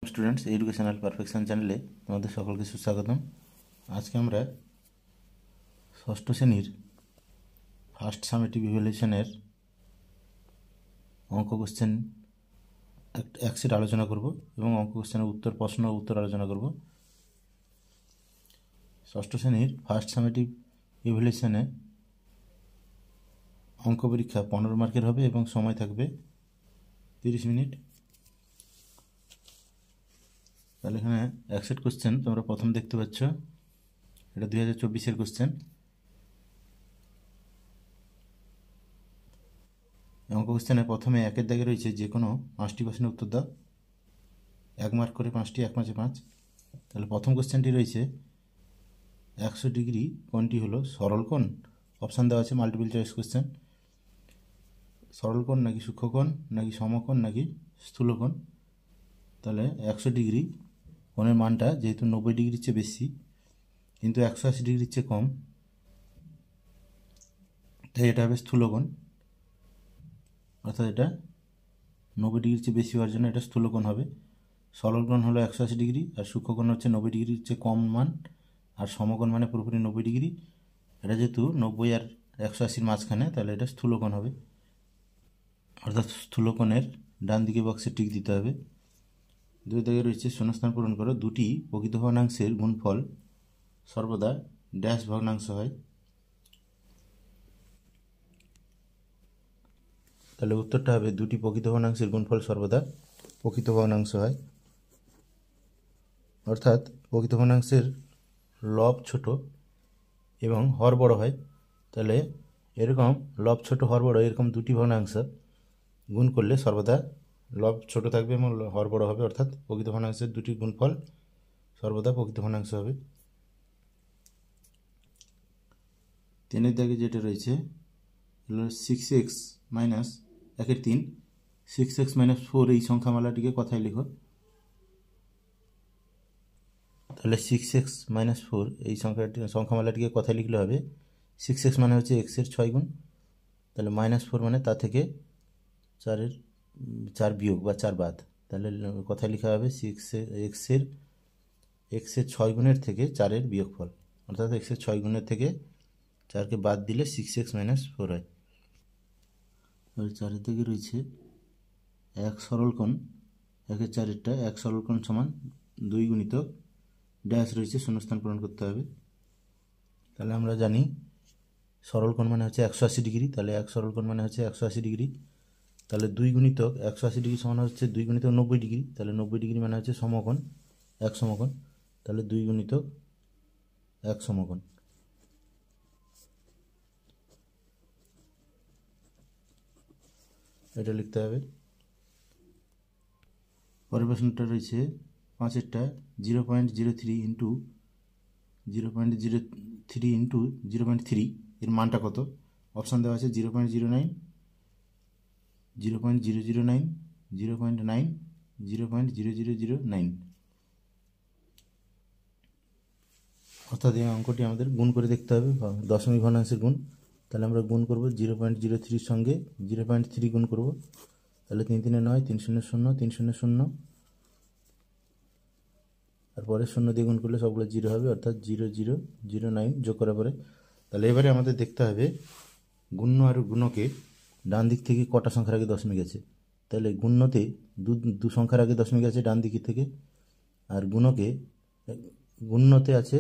Students educational perfection চ্যানেলে তোমাদের সকলকে সুস্বাগতম। আজকে আমরা ষষ্ঠ শ্রেণীর ফার্স্ট সামেটিভ ইভ্যালুয়েশনের অঙ্ক কোশ্চেন এক সেট আলোচনা করব এবং অঙ্ক কোশ্চেনের প্রশ্ন উত্তর আলোচনা করব। ষষ্ঠ শ্রেণীর ফার্স্ট সামেটিভ ইভ্যালুয়েশনে অঙ্ক পরীক্ষা 15 মার্কের হবে এবং সময় থাকবে 30 মিনিট। তাহলে এখানে এক সেট কোশ্চেন তোমরা প্রথম দেখতে পাচ্ছ, এটা 2024-এর কোশ্চেন। অঙ্ক কোশ্চেনে প্রথমে একের দাগে রয়েছে যে কোনো 5টি প্রশ্নের উত্তর দাও, 1 মার্ক করে 5টি, 1 মার্কে 5। তাহলে প্রথম কোশ্চেনটি রয়েছে 100 ডিগ্রি কোণটি হলো সরল কোণ। অপশান দেওয়া আছে, মাল্টিপল চয়েস কোশ্চেন। সরল কোণ নাকি সূক্ষ্মকোণ নাকি সমকোণ নাকি স্থূলকোণ। তাহলে 100 ডিগ্রি কোণের মানটা যেহেতু 90 ডিগ্রির চেয়ে বেশি কিন্তু 180 ডিগ্রির চেয়ে কম, তাই এটা হবে স্থূলকোণ। অর্থাৎ এটা 90 ডিগ্রির চেয়ে বেশি হওয়ার জন্য এটা স্থূলকোণ হবে। সরল কোণ হলো 180 ডিগ্রি আর সূক্ষ্মকোণ হচ্ছে 90 ডিগ্রির চেয়ে কম মান, আর সমকোণ মানে পুরোপুরি 90 ডিগ্রি। এটা যেহেতু 90 আর 180-র মাঝখানে, তাহলে এটা স্থূলকোণ হবে। অর্থাৎ স্থূলকোণের ডান দিকে বক্সে টিক দিতে হবে। 2 দাগে রয়েছে শূন্যস্থান পূরণ করো। দুটি প্রকৃত ভগ্নাংশের গুণফল সর্বদা ড্যাশ ভগ্নাংশ হয়। তাহলে উত্তরটা হবে দুটি প্রকৃত ভগ্নাংশের গুণফল সর্বদা প্রকৃত ভগ্নাংশ হয়। অর্থাৎ প্রকৃত ভগ্নাংশের লব ছোট এবং হর বড় হয়। তাহলে এরকম লব ছোট হর বড় এরকম দুটি ভগ্নাংশ গুণ করলে সর্বদা লব ছোট থাকবে এবং হর বড় হবে। অর্থাৎ প্রকৃত ভগ্নাংশের দুটি গুণফল সর্বদা প্রকৃত ভগ্নাংশ হবে। 3 দাগে যেটা রয়েছে হলো 6x মাইনাস 1/3, 6x মাইনাস 4 এই সংখ্যামালাটিকে কথায় লিখো। তাহলে 6x মাইনাস 4 এই সংখ্যামালাটিকে কথায় লিখলে হবে 6x মানে হচ্ছে x-এর 6 গুণ। তাহলে -4 মানে তা থেকে 4 বিয়োগ বা 4 বাদ। তাহলে কথায় লেখা হবে x-এর 6 গুণের থেকে 4-এর বিয়োগফল। অর্থাৎ x-এর 6 গুণের থেকে 4কে বাদ দিলে 6x মাইনাস 4 হয়। 4 থেকে রয়েছে 1 সরল কোণ, 1/4 1 সরল কোণ সমান 2 গুণিতক ড্যাশ রয়েছে, শূন্যস্থান পূরণ করতে হবে। তাহলে আমরা জানি সরল কোণ মানে হচ্ছে 180 ডিগ্রি। তাহলে 1 সরল কোণ মানে হচ্ছে 180 ডিগ্রি। তাহলে 2 গুণিতক 180 ডিগ্রি সমান হচ্ছে 2 গুণিতক 90 ডিগ্রি। তাহলে 90 ডিগ্রি মানে হচ্ছে সমকোণ, 1 সমকোণ। তাহলে 2 গুণিতক 1 সমকোণ। এটা লিখতে হবে। পরের প্রশ্নটা রয়েছে 5-এরটা 0.03 ইন্টু 0.03 ইন্টু 0.3 এর মানটা কত। অপশান দেওয়া আছে 0.09, 0.009, 0.9, 0.0009। অর্থাৎ এই অঙ্কটি আমাদের গুণ করে দেখতে হবে, দশমিক ভগ্নাংশের গুণ। তাহলে আমরা গুণ করব 0.03-র সঙ্গে 0.3 গুণ করব। তাহলে 3 3 9, 3 0 0, 3 0 0, আর পরে 0 দিয়ে গুণ করলে সবগুলো 0 হবে। অর্থাৎ 0009 যোগ করার পরে তাহলে এবারে আমাদের দেখতে হবে গুণ্য আর গুণকে ডান দিক থেকে কটা সংখ্যার আগে দশমিক আছে। তাহলে গুণ্যতে দু সংখ্যার আগে দশমিক আছে ডান দিক থেকে, আর গুণ্যতে আছে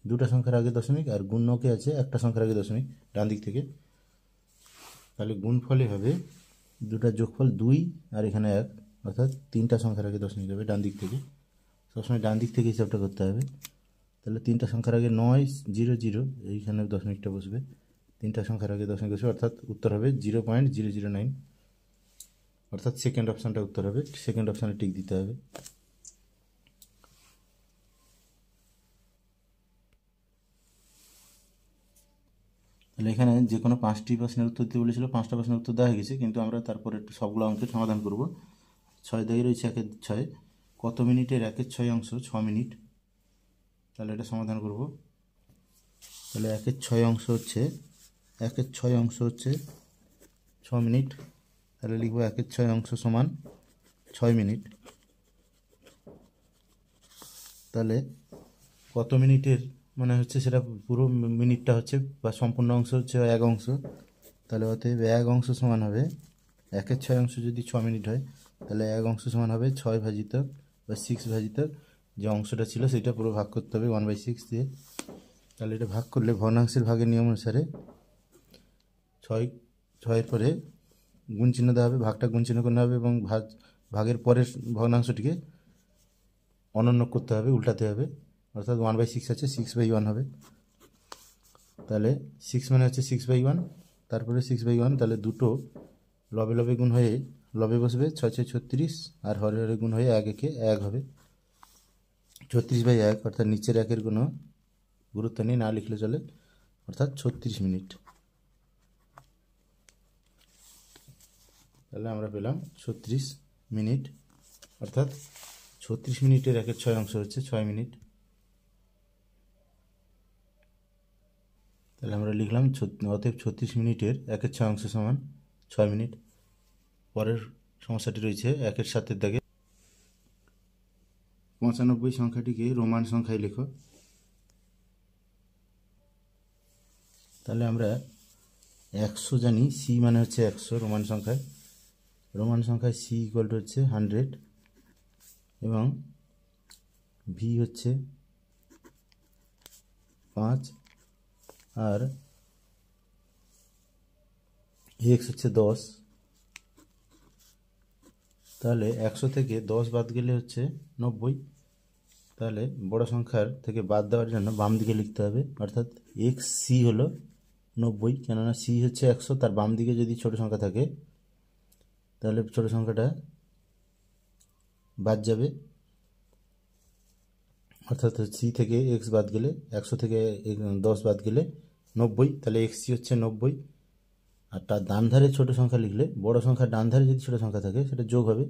2টা সংখ্যার আগে দশমিক, আর গুণ্যকে আছে 1টা সংখ্যার আগে দশমিক ডান দিক থেকে। তাহলে গুণফলে হবে 2টার যোগফল 2 আর এখানে 1, অর্থাৎ 3টা সংখ্যার আগে দশমিক হবে ডান দিক থেকে। সবসময় ডান দিক থেকে হিসাবটা করতে হবে। তাহলে 3টা সংখ্যার আগে 9 0 0, এইখানে দশমিকটা বসবে। 3টা সংখ্যার আগে দশমিক বসবে, অর্থাৎ উত্তর হবে 0.009। অর্থাৎ সেকেন্ড অপশানটা উত্তর হবে। সেকেন্ড অপশানে টিক দিতে হবে। তাহলে এখানে যে কোনো 5টি প্রশ্নের উত্তর দিতে বলেছিল, 5টা প্রশ্নের উত্তর দেওয়া হয়ে গেছে, কিন্তু আমরা তারপরে একটু সবগুলো অঙ্কের সমাধান করব। 6 দাগে রয়েছে 1/6, কত মিনিটের 1/6 অংশ 6 মিনিট। তাহলে এটা সমাধান করব। তাহলে 1/6 অংশ হচ্ছে 6 মিনিট। তাহলে লিখব 1/6 অংশ সমান 6 মিনিট। তাহলে কত মিনিটের মানে হচ্ছে সেটা পুরো মিনিটটা হচ্ছে বা সম্পূর্ণ অংশ হচ্ছে 1 অংশ। তাহলে অতএব 1 অংশ সমান হবে 1/6 অংশ যদি 6 মিনিট হয় তাহলে 1 অংশ সমান হবে 6 ভাজিত বা 6 ভাজিত যে অংশটা ছিল সেটা পুরো ভাগ করতে হবে 1/6 দিয়ে। তাহলে এটা ভাগ করলে ভগ্নাংশের ভাগের নিয়ম অনুসারে 6 পরে গুণ চিহ্ন দেওয়া হবে, ভাগটা গুণ চিহ্ন করতে হবে এবং ভাগের পরের ভগ্নাংশটিকে অনন্য করতে হবে, উল্টাতে হবে, অর্থাৎ 1/6 আছে 6/1 হবে। তাহলে 6 মানে হচ্ছে 6/1, তারপরে 6/1, তাহলে দুটো লবে লবে গুণ হয়ে লবে বসবে 6 6 36 আর হরে হরে গুণ হয়ে 1 1 1 হবে 36/1, অর্থাৎ নিচের 1-এর কোনো গুরুত্ব নেই, না লিখলে চলে, অর্থাৎ 36 মিনিট। তাহলে আমরা পেলাম 36 মিনিট, অর্থাৎ 36 মিনিটের 1/6 অংশ হচ্ছে 6 মিনিট। তাহলে আমরা লিখলাম অতএব 36 মিনিটের 1/6 অংশ সমান 6 মিনিট। পরের সমস্যাটি রয়েছে 1-এর 7-এর দাগে। 95 সংখ্যাটিকে রোমান সংখ্যায় লেখো। তাহলে আমরা 100 জানি, সি মানে হচ্ছে 100 রোমান সংখ্যায়, সি ইকুয়াল টু হচ্ছে 100 এবং ভি হচ্ছে 5 আর এক্স হচ্ছে 10। তাহলে 100 থেকে 10 বাদ গেলে হচ্ছে 90। তাহলে বড় সংখ্যার থেকে বাদ দেওয়ার জন্য বাম দিকে লিখতে হবে, অর্থাৎ এক্স সি হলো 90, কেননা সি হচ্ছে 100, তার বাম দিকে যদি ছোট সংখ্যা থাকে তাহলে ছোট সংখ্যাটা বাদ যাবে, অর্থাৎ সি থেকে এক্স বাদ গেলে 100 থেকে 10 বাদ গেলে 90, তাহলে এক্স সি হচ্ছে 90। আর তার ডান ধারে ছোট সংখ্যা লিখলে বড় সংখ্যার ডান ধারে যদি ছোট সংখ্যা থাকে সেটা যোগ হবে,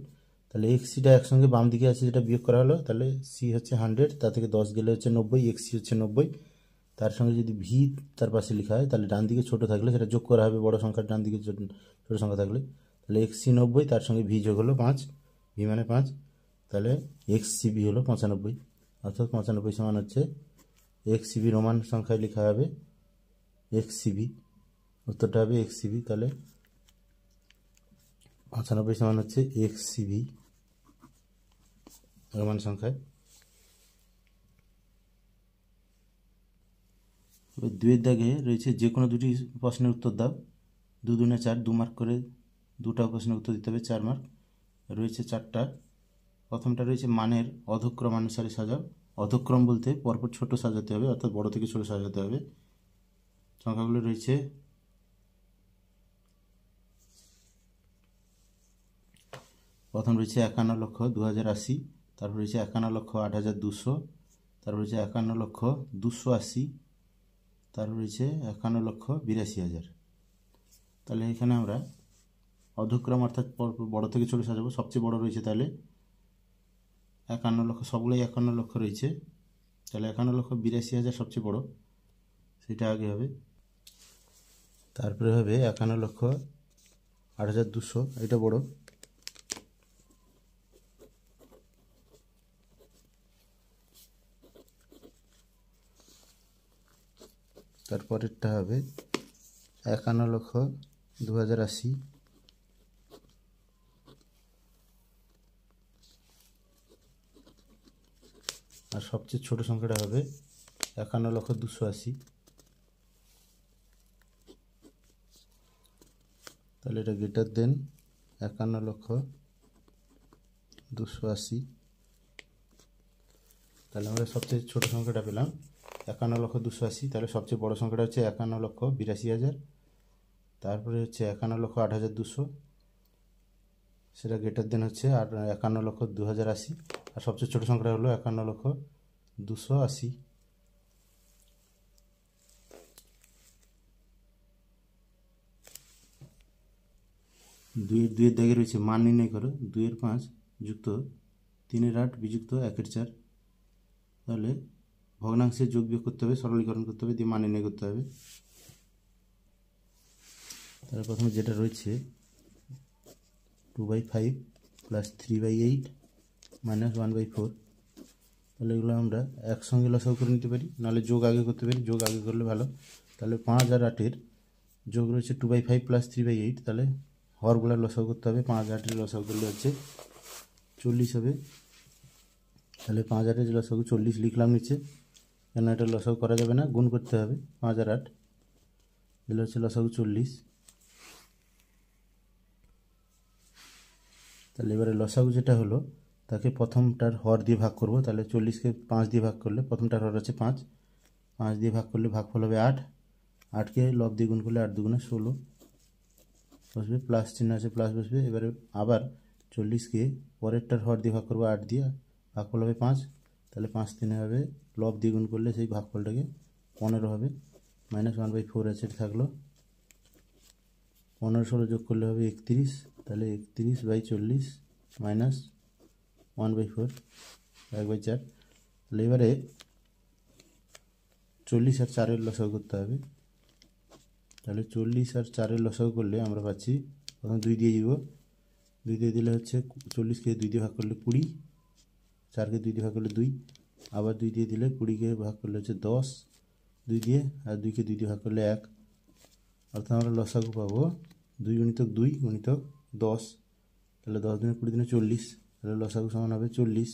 তাহলে এক্স সিটা একসঙ্গে বাম দিকে আছে যেটা বিয়োগ করা হলো, তাহলে সি হচ্ছে 100, তা থেকে 10 গেলে হচ্ছে 90, এক্স সি হচ্ছে 90। তার সঙ্গে যদি ভি তার পাশে লেখা হয় তাহলে ডান দিকে ছোট থাকলে সেটা যোগ করা হবে বড় সংখ্যার ডান দিকে ছোট সংখ্যা থাকলে, তাহলে এক্স সি 90, তার সঙ্গে ভি যোগ হলো 5, ভি মানে 5, তাহলে এক্স সিবি হলো 95, অর্থাৎ 95 সমান হচ্ছে এক্স সিবি রোমান সংখ্যায় লেখা হবে এক্স সিবি, উত্তরটা হবে এক্স সিবি। তাহলে 95 সমান হচ্ছে এক্স সিবি রোমান সংখ্যায়। এবার 2-এর দাগে রয়েছে যে কোনো দুটি প্রশ্নের উত্তর দাও, 2 2 4, 2 মার্ক করে দুটা প্রশ্নের উত্তর দিতে হবে, 4 মার্ক রয়েছে 4টা। প্রথমটা রয়েছে মানের অধক্রম অনুসারে সাজাও। অধক্রম বলতে পরপর ছোট সাজাতে হবে, অর্থাৎ বড় থেকে ছোট সাজাতে হবে। সংখ্যাগুলো রয়েছে প্রথম রয়েছে 51,02,080, তারপর রয়েছে 51,08,200, তারপর রয়েছে 51,280, তারপর রয়েছে 51,82,000। তাহলে এখানে আমরা অধক্রম অর্থাৎ বড় থেকে ছোট সাজাবো, সবচেয়ে বড় রয়েছে তাহলে 51 লক্ষ, সবগুলোই 51 লক্ষ রয়েছে, তাহলে 51,82,000 সবচেয়ে বড়, সেটা আগে হবে। তারপরে হবে 51,08,200, এটা বড়। তারপরেরটা হবে 51,02,080, আর সবচেয়ে ছোট সংখ্যাটা হবে 51,280। তাহলে এটা গ্রেটার দেন 51,280। তাহলে আমরা সবচেয়ে ছোট সংখ্যাটা পেলাম 51,280। তাহলে সবচেয়ে বড় সংখ্যাটা হচ্ছে 51,82,000, তারপরে হচ্ছে 51,08,200, সেটা গ্রেটার দেন হচ্ছে 51,02,080, আর সবচেয়ে ছোট সংখ্যাটা হলো 51,280। দুইয়ের দাগে রয়েছে মান নির্ণয় করো। 2-এর 5 যুক্ত 3-এর 8 বিযুক্ত 1-এর 4। তাহলে ভগ্নাংশের যোগ বিয়োগ করতে হবে, সরলীকরণ করতে হবে, দিয়ে মান নির্ণয় করতে হবে। তাহলে প্রথমে যেটা রয়েছে 2/5 + 3/8 - 1/4, তাহলে এগুলো আমরা একসঙ্গে লসাগু করে নিতে পারি, নাহলে যোগ আগে করতে পারি, যোগ আগে করলে ভালো। তাহলে 5 আর 8-এর যোগ রয়েছে 2/5 + 3/8, তাহলে হরগুলার লসাগু করতে হবে। 5 আর 8-এর লসাগু করলে হচ্ছে 40 হবে। তাহলে 5 আর 8-এর লসাগু 40 লিখলাম নিচে, কেন এটা লসাগু করা যাবে না, গুণ করতে হবে। 5 আর 8 এগুলো হচ্ছে লসাগু 40। তাহলে এবারে লসাগু যেটা হলো তাকে প্রথমটার হর দিয়ে ভাগ করব। তাহলে 40-কে 5 দিয়ে ভাগ করলে প্রথমটার হর আছে 5, 5 দিয়ে ভাগ করলে ভাগফল হবে 8, 8-কে লব দিয়ে গুণ করলে 8 × 2 = 16 বসবে, প্লাস চিহ্ন আছে প্লাস বসবে। এবারে আবার 40-কে পরেরটার হর দিয়ে ভাগ করবো 8 দিয়ে, ভাগফল হবে 5, তাহলে 5 3 হবে, লব দিয়ে গুণ করলে সেই ভাগফলটাকে 15 হবে, -1/4 আছে থাকলো। 15 16 যোগ করলে হবে 31, তাহলে 31/40 -1/4 1/4। তাহলে এবারে 40 আর 4-এর লসাগু করতে হবে। তাহলে 40 আর 4-এর লসাগু করলে আমরা পাচ্ছি, প্রথম 2 দিয়ে দিব, 2 দিয়ে দিলে হচ্ছে 40-কে 2 দিয়ে ভাগ করলে 20, 4-কে 2 দিয়ে ভাগ করলে 2, আবার 2 দিয়ে দিলে 20-কে ভাগ করলে হচ্ছে 10, 2 দিয়ে, আর 2-কে 2 দিয়ে ভাগ করলে 1, অর্থাৎ আমরা লসাগু পাবো 2 × 2 × 10। তাহলে 10 × 20 = 40, তাহলে লসাগু সমান হবে 40।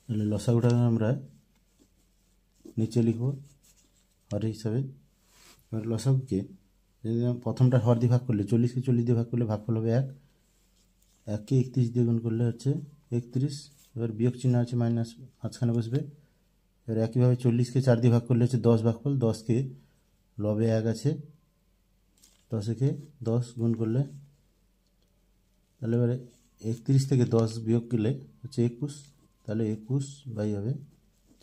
তাহলে লসাগুটাকে আমরা নিচে লিখব হর হিসাবে। এবার লসাগুকে যদি প্রথমটা হর দিয়ে ভাগ করলে 40-কে 40 দিয়ে ভাগ করলে ভাগফল হবে 1, 1-কে 31 দিয়ে গুণ করলে হচ্ছে 31, এবার বিয়োগ চিহ্ন আছে মাইনাস মাঝখানে বসবে। এবার একইভাবে 40-কে 4 দিয়ে ভাগ করলে হচ্ছে 10 ভাগফল, 10-কে লবে 1 আছে, 10-কে 10 গুণ করলে, তাহলে এবারে 31 থেকে 10 বিয়োগ করলে হচ্ছে 21, তাহলে 21 হবে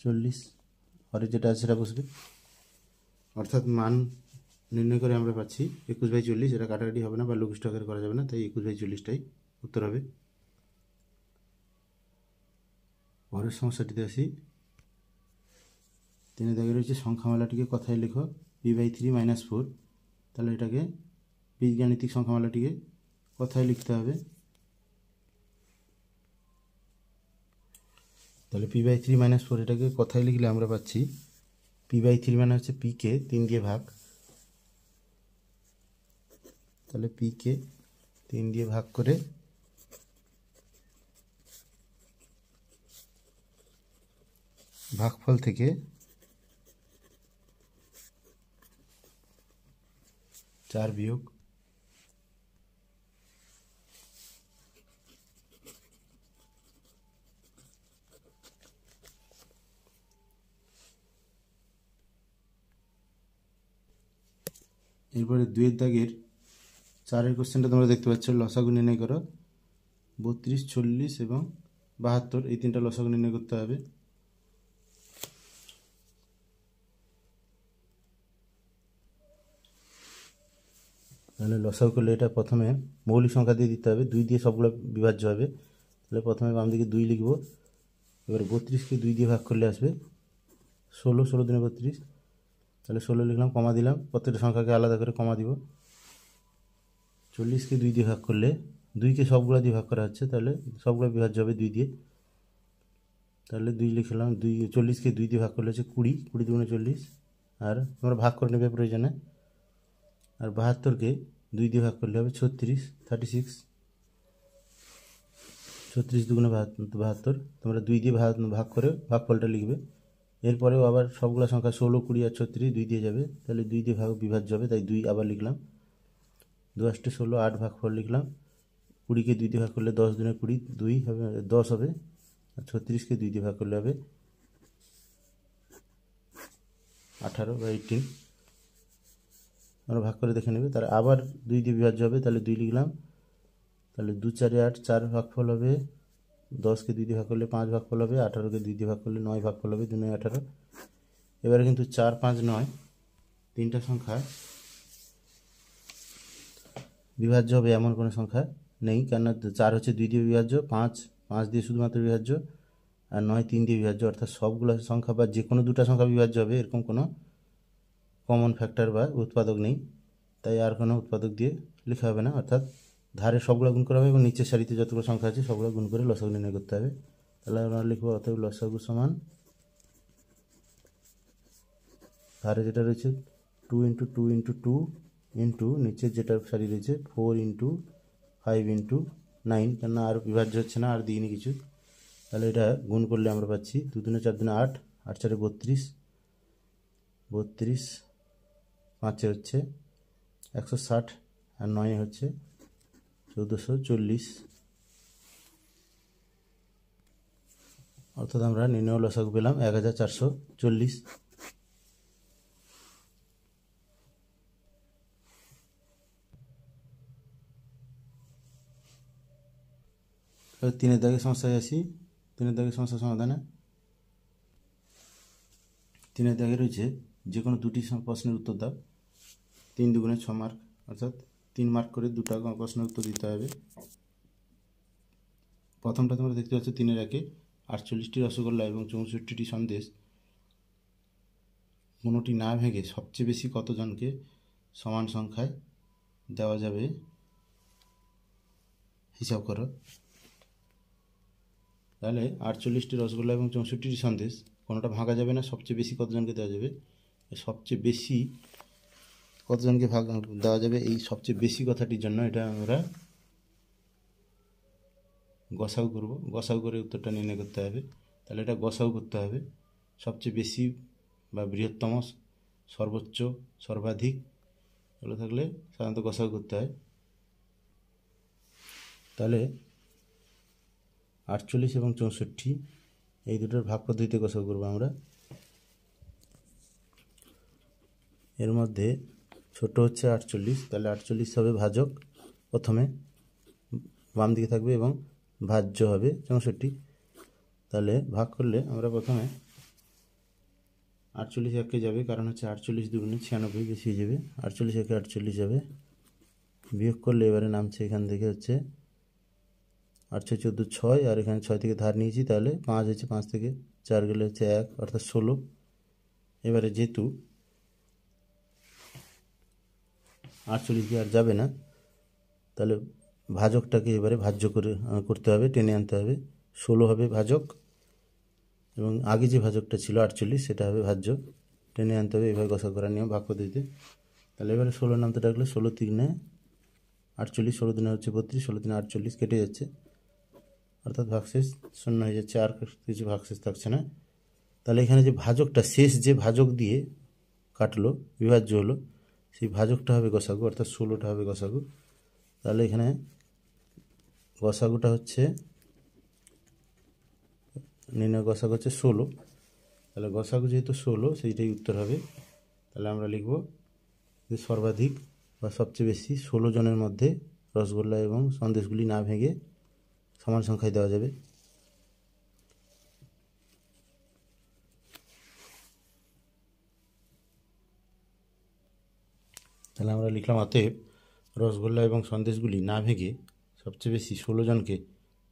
40, হরে যেটা আছে সেটা বসবে। অর্থাৎ মান নির্ণয় করে আমরা পাচ্ছি 21/40, এটা কাটাকাটি হবে না বা লঘিষ্ঠ আকারে করা যাবে না, তাই 21/40টাই উত্তর হবে। পরের সমস্যাটিতে আসি। 3 দাগে রয়েছে সংখ্যামালাটিকে কথায় লেখো p/3 - 4। তাহলে এটাকে বীজগাণিতিক সংখ্যামালাটিকে কথায় লিখতে হবে। তাহলে p/3 - 4 এটাকে কথায় লিখলে আমরা পাচ্ছি p/3 মানে হচ্ছে p-কে 3 দিয়ে ভাগ, তাহলে p-কে 3 দিয়ে ভাগ করে ভাগফল থেকে 4 বিয়োগ, এরপরে 2 দাগের 4-এর কোশ্চেনটা তোমরা দেখতে পাচ্ছ, লসাগু নির্ণয় করো। 32 40 এবং 72 এই 3টা লসাগু নির্ণয় করতে হবে। তাহলে লসাগু করলে এটা প্রথমে মৌলিক সংখ্যা দিয়ে দিতে হবে, 2 দিয়ে সবগুলো বিভাজ্য হবে। তাহলে প্রথমে বাম দিকে 2 লিখব, এবার 32-কে 2 দিয়ে ভাগ করলে আসবে 16, 16 × 32, তাহলে 16 লিখলাম, কমা দিলাম, প্রত্যেকটা সংখ্যাকে আলাদা করে কমা দিব। 40-কে 2 দিয়ে ভাগ করলে, 2-কে সবগুলো দিয়ে ভাগ করা হচ্ছে, তাহলে সবগুলো বিভাজ্য হবে 2 দিয়ে, তাহলে 2 লিখলাম। 40-কে 2 দিয়ে ভাগ করলে হচ্ছে 20, 20 × 2 = 40, আর তোমরা ভাগ করে নেবে প্রয়োজনে। আর 72-কে 2 দিয়ে ভাগ করলে হবে 36, 36, 36 × 2 = 72, তোমরা 2 দিয়ে ভাগ করে ভাগফলটা লিখবে। এরপরেও আবার সবগুলো সংখ্যা 16, 20 আর 36 2 দিয়ে যাবে, তাহলে 2 দিয়ে বিভাজ্য হবে, তাই 2 আবার লিখলাম। 2 × 8 = 16, 8 ভাগফল লিখলাম। 20-কে 2 দিয়ে ভাগ করলে 10 × 2 = 20, 2 হবে 10 হবে, আর 36-কে 2 দিয়ে ভাগ করলে হবে 18 বা 18, আমরা ভাগ করে দেখে নেবে। তার আবার 2 দিয়ে বিভাজ্য হবে, তাহলে 2 লিখলাম। তাহলে 2 × 4 = 8, 4 ভাগফল হবে, 10-কে 2 দিয়ে ভাগ করলে 5 ভাগফল হবে, 18-কে 2 দিয়ে ভাগ করলে 9 ভাগফল হবে, 2 × 9 = 18। এবারে কিন্তু 4 5 9 তিনটা সংখ্যা বিভাজ্য হবে এমন কোনো সংখ্যা নেই, কেননা 4 হচ্ছে 2 দিয়ে বিভাজ্য, 5 দিয়ে শুধুমাত্র বিভাজ্য, আর 9 3 দিয়ে বিভাজ্য, অর্থাৎ সবগুলো সংখ্যা বা যে কোনো দুটো সংখ্যা বিভাজ্য হবে, এরকম কোনো কমন ফ্যাক্টর বা উৎপাদক নেই। তাই আর কোনো উৎপাদক দিয়ে লেখা হবে না, অর্থাৎ ধারে সবগুলো গুণ করা হবে এবং নিচের সারিতে যতগুলো সংখ্যা আছে সবগুলো গুণ করে লসাগু নির্ণয় করতে হবে। তাহলে আমরা লিখবো অতএব লসাগু সমান ধারে যেটা রয়েছে 2 × 2 × 2 ইন্টু নিচের যেটা সারি রয়েছে 4 × 5 × 9, কেননা আর বিভাজ্য হচ্ছে না, আর দিইনি কিছু। তাহলে এটা গুণ করলে আমরা পাচ্ছি 2 × 4 = 8, 8 × 4 = 32, 32 5 হচ্ছে 160 আর 9 হচ্ছে 1440, অর্থাৎ আমরা নির্ণয় লসাগু পেলাম 1440। তিনের দাগের সমস্যায় আসি। তিনের দাগের সমস্যার সমাধানে তিনের দাগে রয়েছে যে কোনো দুটি প্রশ্নের উত্তর দাও। 3 × 2 = 6 মার্ক, অর্থাৎ 3 মার্ক করে দুটো প্রশ্নের উত্তর দিতে হবে। প্রথমটা তোমরা দেখতে পাচ্ছ 3-এর 1-এ 48টি রসগোল্লা এবং 64টি সন্দেশ কোনোটি না ভেঙে সবচেয়ে বেশি কতজনকে সমান সংখ্যায় দেওয়া যাবে হিসাব করো। তাহলে 48টি রসগোল্লা এবং 64টি সন্দেশ কোনোটা ভাঙা যাবে না, সবচেয়ে বেশি কতজনকে দেওয়া যাবে। সবচেয়ে বেশি কতজনকে দেওয়া যাবে, এই সবচেয়ে বেশি কথাটির জন্য এটা আমরা গসাগু করব। গসাগু করে উত্তরটা নির্ণয় করতে হবে। তাহলে এটা গসাগু করতে হবে। সবচেয়ে বেশি বা বৃহত্তম, সর্বোচ্চ, সর্বাধিক এগুলো থাকলে সাধারণত গসাগু করতে হয়। তাহলে 48 এবং 64 এই দুটোর ভাগ পদ্ধতিতে গসাগু করবো আমরা। এর মধ্যে ছোট হচ্ছে 48, তাহলে 48 হবে ভাজক, প্রথমে বাম দিকে থাকবে, এবং ভাজ্য হবে 64। তাহলে ভাগ করলে আমরা প্রথমে 48 1-এ যাবে, কারণ হচ্ছে 48 × 2 = 96, বেশি হয়ে যাবে। 48 1-এ 48 যাবে, বিয়োগ করলে এবারে নামছে এখান থেকে হচ্ছে 8 × 6 = 14, 6, আর এখানে 6 থেকে ধার নিয়েছি, তাহলে 5 হচ্ছে, 5 থেকে 4 গেলে হচ্ছে 1, অর্থাৎ 16। এবারে যেহেতু 48 দিয়ে আর যাবে না, তাহলে ভাজকটাকে এবারে ভাজ্য করতে হবে, টেনে আনতে হবে। 16 হবে ভাজক, এবং আগে যে ভাজকটা ছিল 48 সেটা হবে ভাজ্য, টেনে আনতে হবে। এভাবে গসাগু করার নিয়ম ভাগ পদ্ধতিতে। তাহলে এবারে 16 নামতে ডাকলে 16 × 3 = 48, 16 × 3 হচ্ছে 32, 16 × 3 = 48, কেটে যাচ্ছে, অর্থাৎ ভাগশেষ শূন্য হয়ে যাচ্ছে, আর কিছু ভাগশেষ থাকছে না। তাহলে এখানে যে ভাজকটা শেষ, যে ভাজক দিয়ে কাটলো, বিভাজ্য হলো, সেই ভাজকটা হবে গসাগু, অর্থাৎ 16টা হবে গসাগু। তাহলে এখানে গসাগুটা হচ্ছে, নির্ণয় গসাগু হচ্ছে 16। তাহলে গসাগু যেহেতু 16, সেইটাই উত্তর হবে। তাহলে আমরা লিখব যে সর্বাধিক বা সবচেয়ে বেশি 16 জনের মধ্যে রসগোল্লা এবং সন্দেশগুলি না ভেঙে সমান সংখ্যায় দেওয়া যাবে। তাহলে আমরা লিখলাম অতএব রসগোল্লা এবং সন্দেশগুলি না ভেঙে সবচেয়ে বেশি 16 জনকে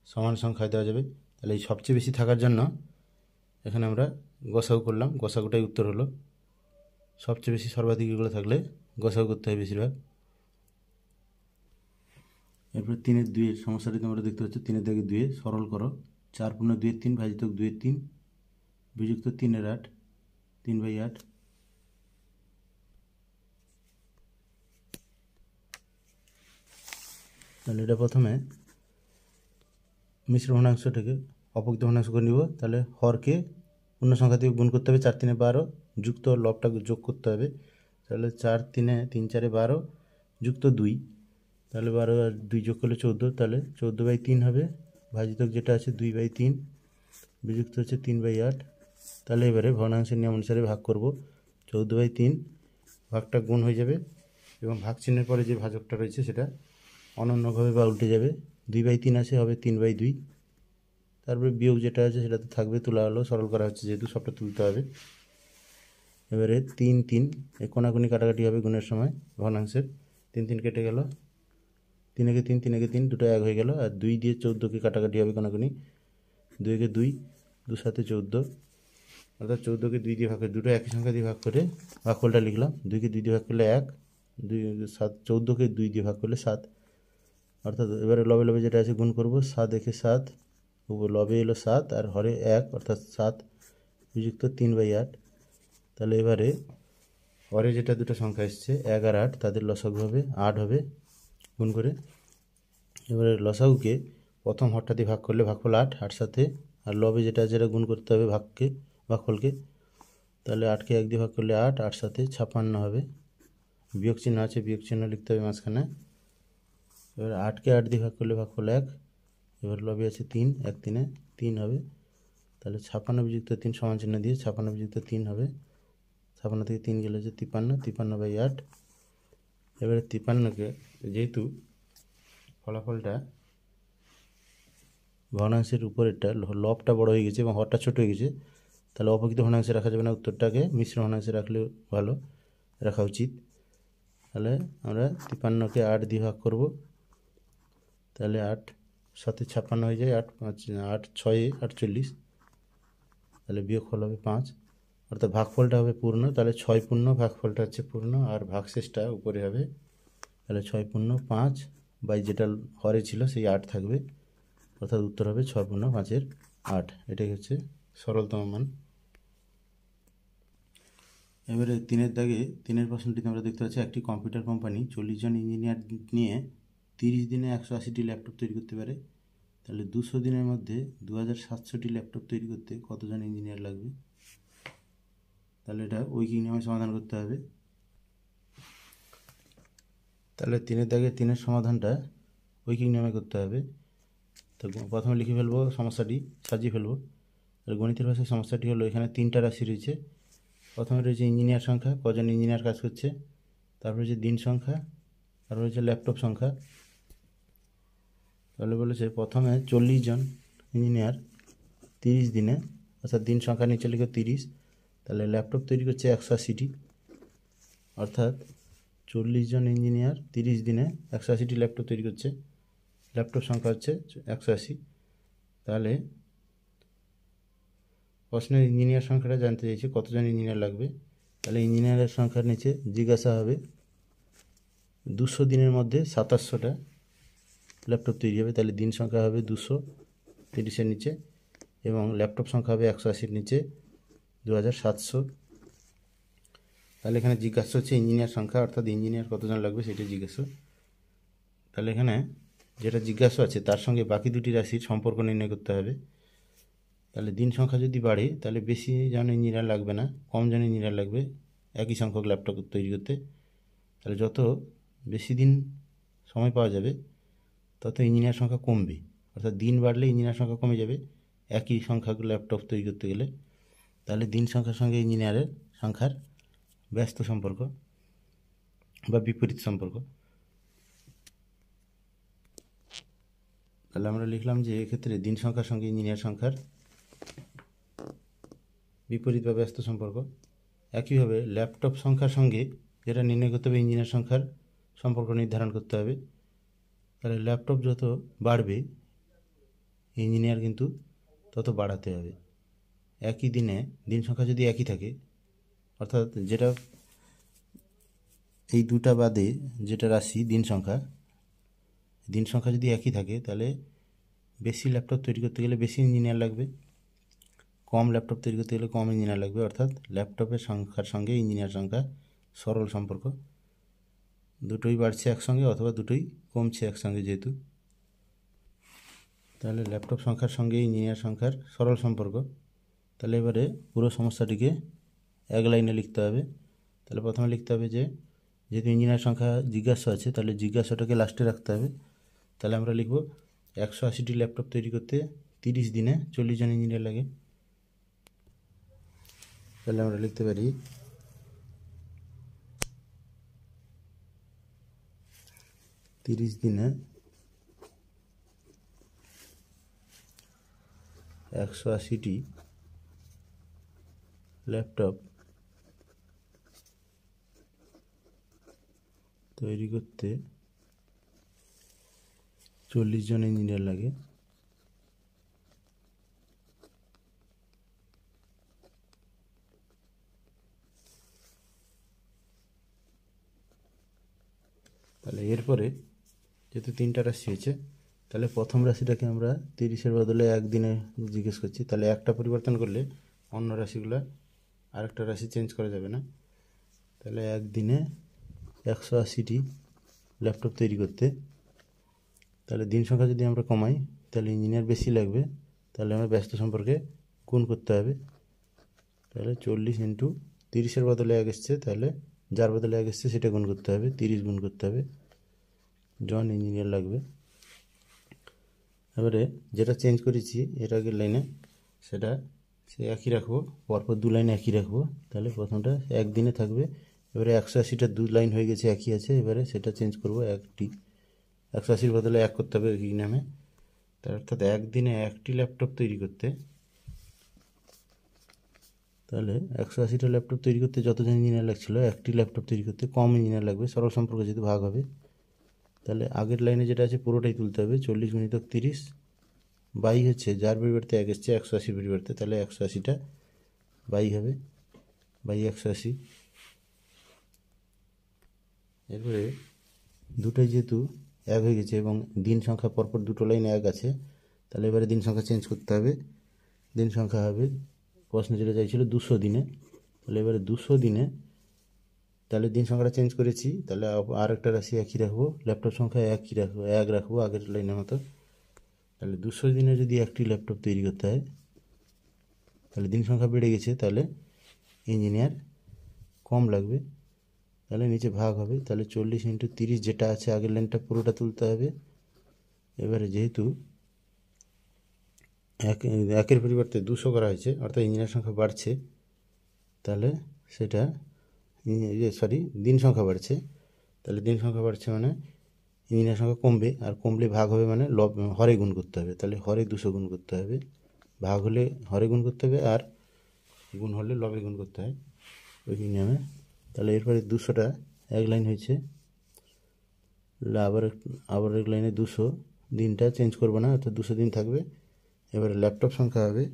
সমান সংখ্যায় দেওয়া যাবে। তাহলে এই সবচেয়ে বেশি থাকার জন্য এখানে আমরা গসাগু করলাম, গসাগুটাই উত্তর হলো। সবচেয়ে বেশি, সর্বাধিক এগুলো থাকলে গসাগু করতে হয় বেশিরভাগ। এরপর 3-এর 2-এর সমস্যাটি তোমরা দেখতে পাচ্ছ। 3-এর দাগে 2-এ সরল করো। 4 × 2 = 3 ভাজিতক 2 × 3 বিযুক্ত 3-এর 8, 3/8। তাহলে এটা প্রথমে মিশ্র ভগ্নাংশটাকে অপকৃত ভগ্নাংশ করে নিব। তাহলে হরকে পূর্ণ সংখ্যা দিয়ে গুণ করতে হবে, 4 × 3 = 12, যুক্ত লবটাকে যোগ করতে হবে। তাহলে 4 × 3 = 3 × 4 = 12, যুক্ত 2, তাহলে 12 আর 2 যোগ করলে 14, তাহলে 14/3 হবে। ভাজিতক যেটা আছে 2/3, বিযুক্ত হচ্ছে 3/8। তাহলে এবারে ভগ্নাংশের নিয়ম অনুসারে ভাগ করব। 14/3 ভাগটা গুণ হয়ে যাবে, এবং ভাগ চিহ্নের পরে যে ভাজকটা রয়েছে সেটা অনন্যভাবে বা উল্টে যাবে। 2/3 আছে, হবে 3/2। তারপরে বিয়োগ যেটা আছে সেটা তো থাকবে, তোলা হলো, সরল করা হচ্ছে যেহেতু সবটা তুলতে হবে। এবারে 3 3 কোনাকুনি কাটাকাটি হবে গুণের সময় ভগ্নাংশের। 3 3 কেটে গেল, 3 একে 3, 3 একে 3, দুটো 1 হয়ে গেল। আর 2 দিয়ে 14কে কাটাকাটি হবে কোনাকুনি, 2 একে 2, 2 7 14, অর্থাৎ 14কে 2 দিয়ে ভাগ করে, দুটো একই সংখ্যা দিয়ে ভাগ করে ভাগফলটা লিখলাম। 2কে 2 দিয়ে ভাগ করলে 1, দুই 7, 14কে 2 দিয়ে ভাগ করলে 7, অর্থাৎ এবারে লবে লবে যেটা আছে গুণ করব, 7 একে 7, উপর লবে এলো 7 আর হরে 1, অর্থাৎ 7 বিযুক্ত 3/8। তাহলে এবারে হরে যেটা দুটো সংখ্যা এসছে 1 আর 8, তাদের লসাগু হবে 8 হবে গুণ করে। এবারে লসাগুকে প্রথম হরটা দিয়ে ভাগ করলে ভাগফল 8, 8 সাথে আর লবে যেটা যেটা গুণ করতে হবে ভাগফলকে, তাহলে 8কে 1 দিয়ে ভাগ করলে 8, 8 সাথে 56 হবে, বিয়োগ চিহ্ন আছে, বিয়োগ চিহ্ন লিখতে হবে মাঝখানে। এবার 8কে 8 দিয়ে ভাগ করলে ভাগফল 1, এবার লবে আছে 3, 1 3 3 হবে, তাহলে 56 বিযুক্ত 3 সমান চিহ্ন দিয়ে 56 বিযুক্ত 3 হবে, 56 থেকে 3 গেলে হচ্ছে 53, 53/8। এবারে 53কে যেহেতু ফলাফলটা ভগ্নাংশের উপরেরটা লবটা বড় হয়ে গেছে এবং হরটা ছোট হয়ে গেছে, তাহলে অপকৃত ভগ্নাংশে রাখা যাবে না, উত্তরটাকে মিশ্র ভগ্নাংশে রাখলে ভালো, রাখা উচিত। তাহলে আমরা 53কে 8 দিয়ে ভাগ করব, তাহলে 8 সাথে 56 হয়ে যায়, 8 5 8 6 48, তাহলে বিয়োগফল হবে 5, অর্থাৎ ভাগফলটা হবে পূর্ণ, তাহলে 6 পূর্ণ, ভাগফলটা হচ্ছে পূর্ণ আর ভাগশেষটা উপরে হবে, তাহলে 6 পূর্ণ 5 বাই যেটা হরে ছিল সেই 8 থাকবে, অর্থাৎ উত্তর হবে 6 পূর্ণ 5-এর 8, এটাই হচ্ছে সরলতম মান। এবারে 3-এর দাগে 3-এর প্রশ্নটিতে আমরা দেখতে পাচ্ছি একটি কম্পিউটার কোম্পানি 40 জন ইঞ্জিনিয়ার নিয়ে 30 দিনে 180টি ল্যাপটপ তৈরি করতে পারে। তাহলে 200 দিনের মধ্যে 2700টি ল্যাপটপ তৈরি করতে কতজন ইঞ্জিনিয়ার লাগবে? তাহলে এটা ঐকিক নিয়মে সমাধান করতে হবে। তাহলে 3-এর দাগে 3-এর সমাধানটা ঐকিক নিয়মে করতে হবে। তো প্রথমে লিখে ফেলবো সমস্যাটি, সাজিয়ে ফেলবো। তাহলে গণিতের ভাষায় সমস্যাটি হলো, এখানে 3টা রাশি রয়েছে। প্রথমে রয়েছে ইঞ্জিনিয়ার সংখ্যা, কজন ইঞ্জিনিয়ার কাজ করছে, তারপর রয়েছে দিন সংখ্যা, তারপর রয়েছে ল্যাপটপ সংখ্যা। তাহলে বলেছে প্রথমে 40 জন ইঞ্জিনিয়ার 30 দিনে, অর্থাৎ দিন সংখ্যা নিচে লিখে 30, তাহলে ল্যাপটপ তৈরি করছে 180টি, অর্থাৎ 40 জন ইঞ্জিনিয়ার 30 দিনে 180টি ল্যাপটপ তৈরি করছে, ল্যাপটপ সংখ্যা হচ্ছে 180। তাহলে প্রশ্নের ইঞ্জিনিয়ার সংখ্যাটা জানতে চাইছে কতজন ইঞ্জিনিয়ার লাগবে। তাহলে ইঞ্জিনিয়ারের সংখ্যার নিচে জিজ্ঞাসা হবে 200 দিনের মধ্যে 2700টা ল্যাপটপ তৈরি হবে, তাহলে দিন সংখ্যা হবে 200 30-এর নিচে, এবং ল্যাপটপ সংখ্যা হবে 180-এর নিচে 2700। তাহলে এখানে জিজ্ঞাসা হচ্ছে ইঞ্জিনিয়ার সংখ্যা, অর্থাৎ ইঞ্জিনিয়ার কতজন লাগবে সেটা জিজ্ঞাসা। তাহলে এখানে যেটা জিজ্ঞাসা আছে তার সঙ্গে বাকি দুটি রাশির সম্পর্ক নির্ণয় করতে হবে। তাহলে দিন সংখ্যা যদি বাড়ে তাহলে বেশি জন ইঞ্জিনিয়ার লাগবে না, কম জন ইঞ্জিনিয়ার লাগবে একই সংখ্যক ল্যাপটপ তৈরি করতে। তাহলে যত বেশি দিন সময় পাওয়া যাবে তত ইঞ্জিনিয়ার সংখ্যা কমবে, অর্থাৎ দিন বাড়লে ইঞ্জিনিয়ার সংখ্যা কমে যাবে একই সংখ্যক ল্যাপটপ তৈরি করতে গেলে। তাহলে দিন সংখ্যার সঙ্গে ইঞ্জিনিয়ারের সংখ্যার ব্যস্ত সম্পর্ক বা বিপরীত সম্পর্ক। তাহলে আমরা লিখলাম যে এক্ষেত্রে দিন সংখ্যার সঙ্গে ইঞ্জিনিয়ার সংখ্যার বিপরীত বা ব্যস্ত সম্পর্ক। একইভাবে ল্যাপটপ সংখ্যার সঙ্গে যেটা নির্ণয় করতে হবে ইঞ্জিনিয়ার সংখ্যার সম্পর্ক নির্ধারণ করতে হবে। তাহলে ল্যাপটপ যত বাড়বে ইঞ্জিনিয়ার কিন্তু তত বাড়াতে হবে। একই দিনে দিন সংখ্যা যদি একই থাকে, অর্থাৎ যেটা এই দুটা বাদে যেটা রাশি দিন সংখ্যা যদি একই থাকে তাহলে বেশি ল্যাপটপ তৈরি করতে গেলে বেশি ইঞ্জিনিয়ার লাগবে, কম ল্যাপটপ তৈরি করতে গেলে কম ইঞ্জিনিয়ার লাগবে, অর্থাৎ ল্যাপটপের সংখ্যার সঙ্গে ইঞ্জিনিয়ার সংখ্যা সরল সম্পর্ক, দুটোই বাড়ছে একসঙ্গে অথবা দুটোই কমছে একসঙ্গে যেহেতু। তাহলে ল্যাপটপ সংখ্যার সঙ্গে ইঞ্জিনিয়ার সংখ্যার সরল সম্পর্ক। তাহলে এবারে পুরো সমস্যাটিকে এক লাইনে লিখতে হবে। তাহলে প্রথমে লিখতে হবে যে যেহেতু ইঞ্জিনিয়ার সংখ্যা জিজ্ঞাসা আছে তাহলে জিজ্ঞাসাটাকে লাস্টে রাখতে হবে। তাহলে আমরা লিখব 180টি ল্যাপটপ তৈরি করতে 30 দিনে 40 জন ইঞ্জিনিয়ার লাগে। তাহলে আমরা লিখতে পারি 30 দিনে 180টি ল্যাপটপ তৈরি করতে 40 জন ইঞ্জিনিয়ার লাগে। তাহলে এরপরে যেহেতু 3টা রাশি হয়েছে, তাহলে প্রথম রাশিটাকে আমরা 30-এর বদলে একদিনে জিজ্ঞেস করছি, তাহলে একটা পরিবর্তন করলে অন্য রাশিগুলো আরেকটা রাশি চেঞ্জ করা যাবে না। তাহলে একদিনে 180টি ল্যাপটপ তৈরি করতে, তাহলে দিন সংখ্যা যদি আমরা কমাই তাহলে ইঞ্জিনিয়ার বেশি লাগবে, তাহলে আমরা ব্যস্ত সম্পর্কে গুণ করতে হবে। তাহলে 40 ইন্টু 30-এর বদলে 1 এসছে, তাহলে যার বদলে 1 এসছে সেটা গুণ করতে হবে, 30 গুণ করতে হবে, জন ইঞ্জিনিয়ার লাগবে। এবারে যেটা চেঞ্জ করেছি এর আগের লাইনে সেটা সে একই রাখবো, পরপর 2 লাইন একই রাখবো। তাহলে প্রথমটা একদিনে থাকবে, এবারে 180টা 2 লাইন হয়ে গেছে একই আছে, এবারে সেটা চেঞ্জ করবো, একটি 180-র বদলে 1 করতে হবে এই নামে। তার অর্থাৎ একদিনে একটি ল্যাপটপ তৈরি করতে, তাহলে 180টা ল্যাপটপ তৈরি করতে যতজন ইঞ্জিনিয়ার লাগছিলো একটি ল্যাপটপ তৈরি করতে কম ইঞ্জিনিয়ার লাগবে, সরল সম্পর্ক যেহেতু ভাগ হবে। তাহলে আগের লাইনে যেটা আছে পুরোটাই তুলতে হবে, 40 গুণিতক 30 বাই হচ্ছে যার পরিবর্তে 1 এসছে 180 পরিবর্তে, তাহলে 180টা বাই হবে, বাই 180। এরপরে দুটোই যেহেতু 1 হয়ে গেছে এবং দিন সংখ্যা পরপর দুটো লাইন 1 আছে, তাহলে এবারে দিন সংখ্যা চেঞ্জ করতে হবে। দিন সংখ্যা হবে, প্রশ্ন যেটা চাইছিল 200 দিনে, তাহলে এবারে 200 দিনে, তাহলে দিন সংখ্যাটা চেঞ্জ করেছি, তাহলে আর একটা রাশি একই রাখবো, ল্যাপটপ সংখ্যা একই রাখবো, 1 রাখবো আগের লাইনের মতো। তাহলে 200 দিনে যদি একটি ল্যাপটপ তৈরি করতে হয়, তাহলে দিন সংখ্যা বেড়ে গেছে, তাহলে ইঞ্জিনিয়ার কম লাগবে, তাহলে নিচে ভাগ হবে। তাহলে 40 ইন্টু 30 যেটা আছে আগের লাইনটা পুরোটা তুলতে হবে। এবারে যেহেতু একের পরিবর্তে 200 করা হয়েছে, অর্থাৎ ইঞ্জিনিয়ার সংখ্যা বাড়ছে, তাহলে সেটা দিন সংখ্যা বাড়ছে, তাহলে দিন সংখ্যা বাড়ছে মানে ইঞ্জিনিয়ার সংখ্যা কমবে, আর কমলে ভাগ হবে মানে হরে গুণ করতে হবে, তাহলে হরে 200 গুণ করতে হবে, ভাগ হলে হরে গুণ করতে হবে, আর গুণ হলে লবে গুণ করতে হয় ওই নিয়মে। তাহলে এরপরে 200টা এক লাইন হয়েছে, আবার এক লাইনে 200, দিনটা চেঞ্জ করবো না, অর্থাৎ 200 দিন থাকবে। এবারে ল্যাপটপ সংখ্যা হবে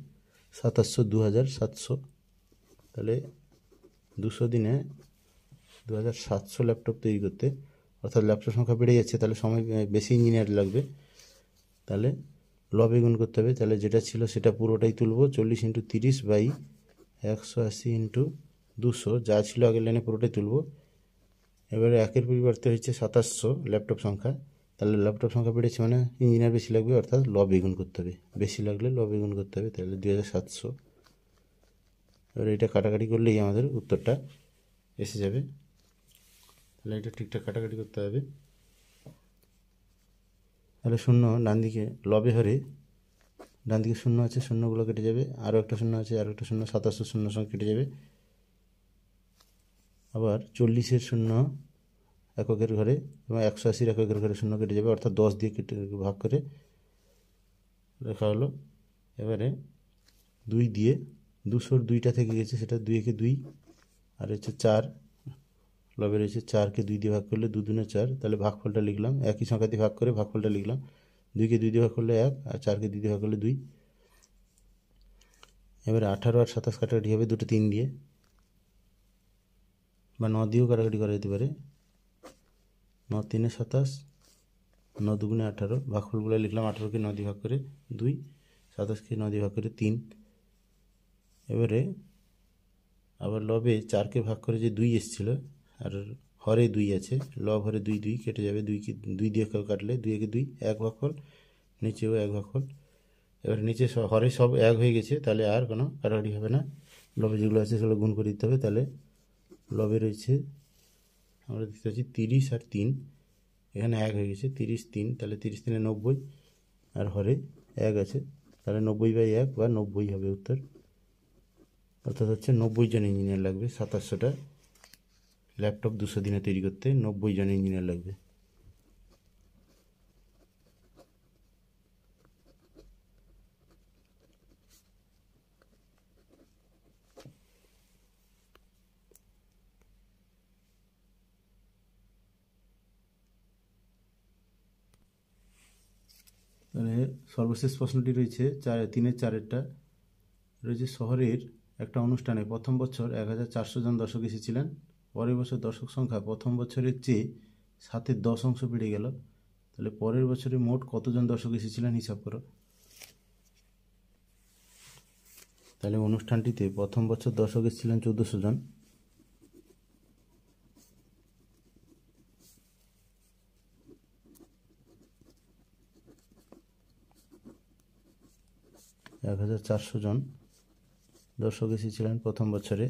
2700, 2700, তাহলে 200 দিনে 2700 ল্যাপটপ তৈরি করতে, অর্থাৎ ল্যাপটপ সংখ্যা বেড়ে যাচ্ছে, তাহলে সময় বেশি ইঞ্জিনিয়ার লাগবে, তাহলে লবে গুণ করতে হবে। তাহলে যেটা ছিল সেটা পুরোটাই তুলবো, 40 ইন্টু 30 বাই 180 ইন্টু 200, যা ছিল আগের লাইনে পুরোটাই তুলবো। এবারে একের পরিবর্তে হচ্ছে 2700 ল্যাপটপ সংখ্যা, তাহলে ল্যাপটপ সংখ্যা বেড়েছে মানে ইঞ্জিনিয়ার বেশি লাগবে, অর্থাৎ লবে গুণ করতে হবে, বেশি লাগলে লবে গুণ করতে হবে, তাহলে 2700। এবারে এটা কাটাকাটি করলেই আমাদের উত্তরটা এসে যাবে, তাহলে এটা ঠিকঠাক কাটাকাটি করতে হবে। তাহলে শূন্য ডান দিকে লবে হরে, ডান দিকে শূন্য আছে, শূন্যগুলো কেটে যাবে, আরও একটা শূন্য আছে, আরও একটা শূন্য, 2700 শূন্য সঙ্গে কেটে যাবে। আবার 40-এর শূন্য এককের ঘরে এবং 180-র এককের ঘরে শূন্য কেটে যাবে, অর্থাৎ 10 দিয়ে কেটে ভাগ করে লেখা হলো। এবারে 2 দিয়ে 200-র 2টা থেকে গেছে, সেটা 2-একে 2, আর হচ্ছে 4 লবে রয়েছে, 4কে 2 দিয়ে ভাগ করলে 2 দুনে 4, তাহলে ভাগফলটা লিখলাম, একই সংখ্যা দিয়ে ভাগ করে ভাগফলটা লিখলাম, 2কে 2 দিয়ে ভাগ করলে 1, আর 4কে 2 দিয়ে ভাগ করলে 2। এবারে 18 আর 27 কাটাকাটি হবে দুটো 3 দিয়ে, বা 9 দিয়েও কাটাকাটি করা যেতে পারে, 9 3 27, 9 2 18, ভাগফলগুলো লিখলাম, 18কে 9 দিয়ে ভাগ করে 2, 27কে 9 দিয়ে ভাগ করে 3। এবারে আবার লবে 4কে ভাগ করে যে 2 এসেছিল, আর হরে 2 আছে, লব হরে 2 2 কেটে যাবে, 2কে 2 দিয়ে কাটলে 2-একে 2, 1 ভাগফল, নিচেও 1 ভাগফল। এবারে নিচে হরে সব 1 হয়ে গেছে, তাহলে আর কোনো কাটাকাটি হবে না, লবে যেগুলো আছে সেগুলো গুণ করে দিতে হবে। তাহলে লবে রয়েছে আমরা দেখতে পাচ্ছি 30 আর 3, এখানে 1 হয়ে গেছে, 30 3, তাহলে 30 3 90, আর হরে 1 আছে, তাহলে 90/1 বা 90 হবে উত্তর, অর্থাৎ হচ্ছে 90 জন ইঞ্জিনিয়ার লাগবে 2700টা ল্যাপটপ 200 দিনে তৈরি করতে, 90 জন ইঞ্জিনিয়ার লাগবে। মানে সর্বশেষ প্রশ্নটি রয়েছে 3-এর 4-এরটা রয়েছে, শহরের একটা অনুষ্ঠানে প্রথম বছর 1400 জন দর্শক এসেছিলেন, পরের বছর দর্শক সংখ্যা প্রথম বছরের চেয়ে 7-এর 10 অংশ বেড়ে গেল। তাহলে পরের বছরে মোট কতজন দর্শক এসেছিলেন হিসাব করো। তাহলে অনুষ্ঠানটিতে প্রথম বছর দর্শক এসেছিলেন 1400 জন। এক 1400 জন দর্শক এসেছিলেন প্রথম বছরে।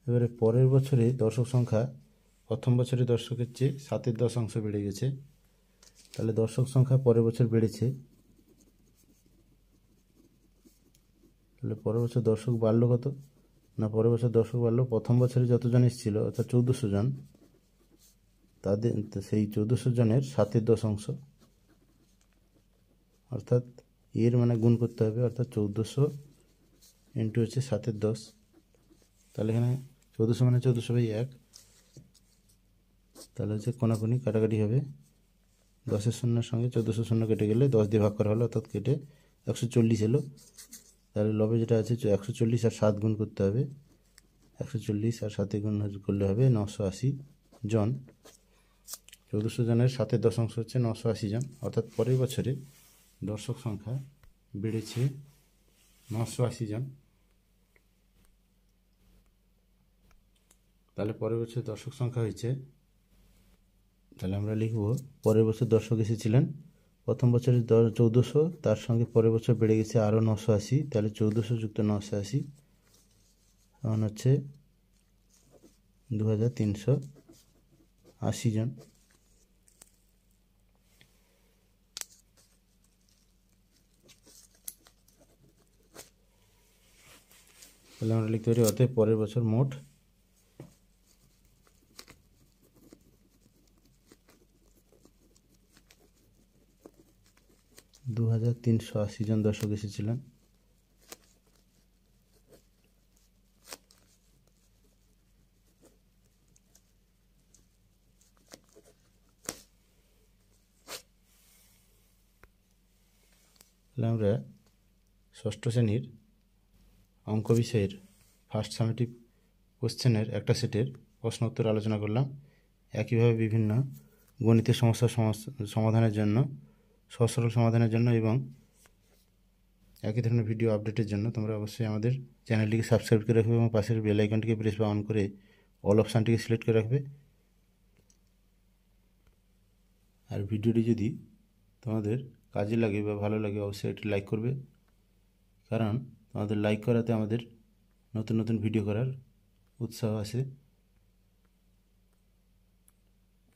এবারে পরের বছরে দর্শক সংখ্যা প্রথম বছরে দর্শকের চেয়ে 7-এর 10 অংশ বেড়ে গেছে। তাহলে দর্শক সংখ্যা পরের বছর বেড়েছে। তাহলে পরের বছর দর্শক বাড়লো কত না, পরের বছর দর্শক বাড়লো প্রথম বছরে যতজন এসেছিল অর্থাৎ 1400 জন, তাদের সেই 1400 জনের 7-এর 10 অংশ, অর্থাৎ এর মানে গুণ করতে হবে, অর্থাৎ 1400 ইন্টু হচ্ছে 7-এর 10। তাহলে এখানে 1400 মানে 1400/1। তাহলে হচ্ছে কোনাকুনি কাটাকাটি হবে, 10-এর শূন্যের সঙ্গে 1400 শূন্য কেটে গেলে 10 দিয়ে ভাগ করা হলো, অর্থাৎ কেটে 140 এলো। তাহলে লবে যেটা আছে 140 আর 7 গুণ করতে হবে, 140 আর 7 গুণ করলে হবে 980 জন। 1400 জনের 7-এর 10 অংশ হচ্ছে 980 জন, অর্থাৎ পরের বছরে দর্শক সংখ্যা বেড়েছে 980 জন। তাহলে পরের বছর দর্শক সংখ্যা হয়েছে, তাহলে আমরা লিখব পরের বছর দর্শক এসেছিলেন প্রথম বছরে 1400, তার সঙ্গে পরের বছর বেড়ে গেছে আরও 980। তাহলে 1400 যুক্ত 980 সমান হচ্ছে 2380 জন। তাহলে আমরা লিখতে পারি অতএব পরের বছর মোট 2380 জন দর্শক এসেছিলেন। তাহলে আমরা ষষ্ঠ শ্রেণীর অঙ্ক বিষয়ের ফার্স্ট সামেটিভ কোশ্চেনের একটা সেটের প্রশ্ন উত্তর আলোচনা করলাম। একইভাবে বিভিন্ন গণিতের সমস্যার সমাধানের জন্য, সহজ সরল সমাধানের জন্য এবং একই ধরনের ভিডিও আপডেটের জন্য তোমরা অবশ্যই আমাদের চ্যানেলটিকে সাবস্ক্রাইব করে রাখবে এবং পাশের বেল আইকনটিকে প্রেস বা অন করে অল অপশানটিকে সিলেক্ট করে রাখবে। আর ভিডিওটি যদি তোমাদের কাজে লাগে বা ভালো লাগে অবশ্যই এটি লাইক করবে, কারণ তোমাদের লাইক করাতে আমাদের নতুন নতুন ভিডিও করার উৎসাহ আসে।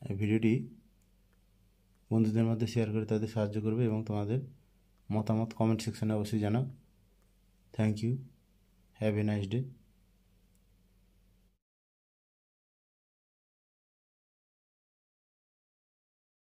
ভিডিওটি বন্ধুদের মধ্যে শেয়ার করে তাদের সাহায্য করবে এবং তোমাদের মতামত কমেন্ট সেকশনে অবশ্যই জানাও। Thank you, have a nice day.